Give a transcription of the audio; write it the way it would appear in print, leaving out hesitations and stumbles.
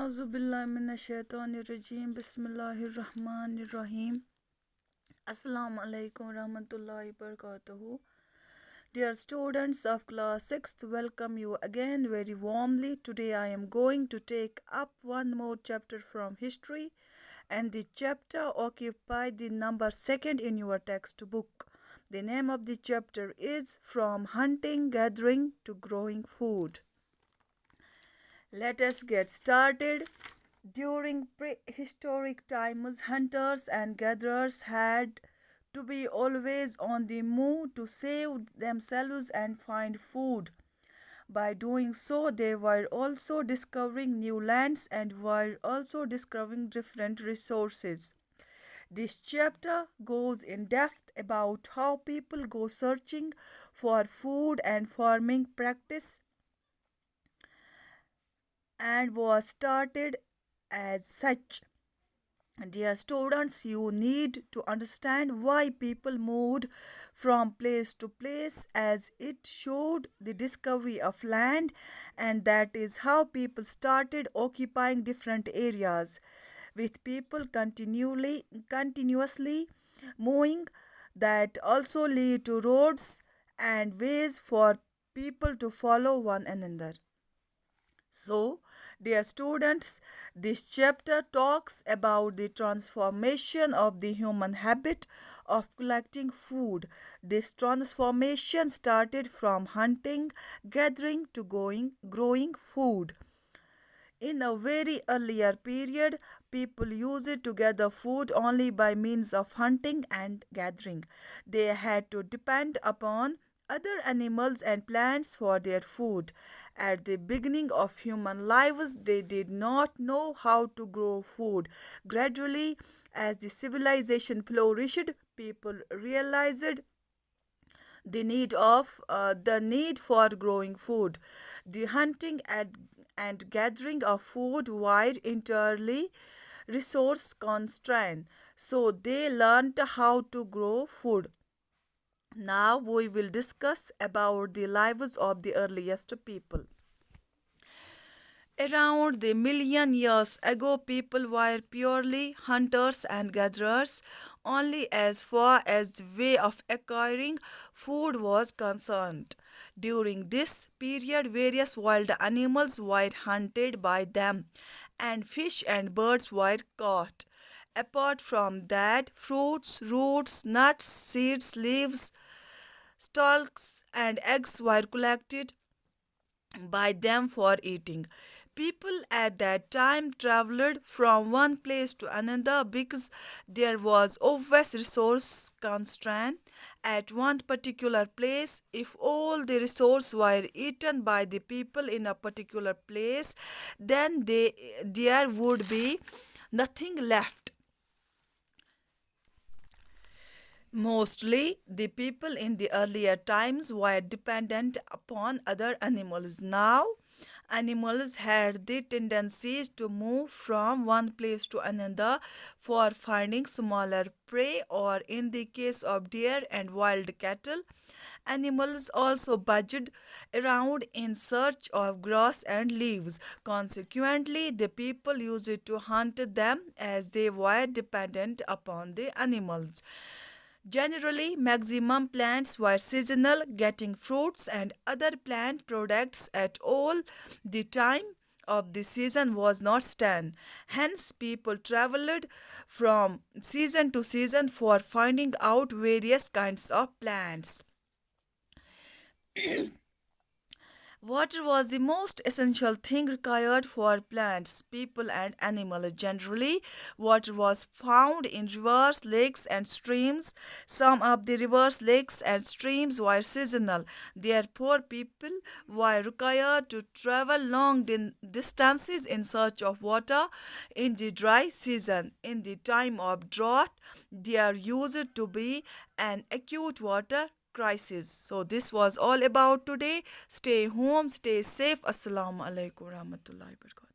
Auzubillahiminash-shaytanir-rajim. Bismillahir-Rahmanir-Rahim. Assalamu alaikum warahmatullahi wabarakatuh. Dear students of class 6th, welcome you again very warmly. Today I am going to take up one more chapter from history, and the chapter occupied the number 2nd in your textbook. The name of the chapter is From Hunting, Gathering to Growing Food. Let us get started. During prehistoric times, hunters and gatherers had to be always on the move to save themselves and find food. By doing so, they were also discovering new lands and were also discovering different resources. This chapter goes in depth about how people go searching for food and farming practice and was started as such. Dear students, you need to understand why people moved from place to place as it showed the discovery of land, and that is how people started occupying different areas with people continuously moving that also lead to roads and ways for people to follow one another. So, dear students, this chapter talks about the transformation of the human habit of collecting food. This transformation started from hunting, gathering to growing food. In a very earlier period, people used to gather food only by means of hunting and gathering. They had to depend upon other animals and plants for their food. At the beginning of human lives, they did not know how to grow food. Gradually, as the civilization flourished, people realized the need for growing food. The hunting and gathering of food were entirely resource constrained, so they learned how to grow food. Now we will discuss about the lives of the earliest people. Around the million years ago, people were purely hunters and gatherers only as far as the way of acquiring food was concerned. During this period, various wild animals were hunted by them, and fish and birds were caught. Apart from that, fruits, roots, nuts, seeds, leaves, stalks, and eggs were collected by them for eating. People at that time traveled from one place to another because there was obvious resource constraint at one particular place. If all the resources were eaten by the people in a particular place, then there would be nothing left. Mostly, the people in the earlier times were dependent upon other animals. Now, animals had the tendencies to move from one place to another for finding smaller prey, or in the case of deer and wild cattle, animals also buzzed around in search of grass and leaves. Consequently, the people used to hunt them as they were dependent upon the animals. Generally, maximum plants were seasonal, getting fruits and other plant products at all the time of the season was not stand. Hence, people traveled from season to season for finding out various kinds of plants. Water was the most essential thing required for plants, people, and animals. Generally, water was found in rivers, lakes, and streams. Some of the rivers, lakes, and streams were seasonal. Therefore, people were required to travel long distances in search of water in the dry season. In the time of drought, there used to be an acute water crisis. So this was all about today. Stay home, stay safe. Assalamu alaikum warahmatullahi wabarakatuh.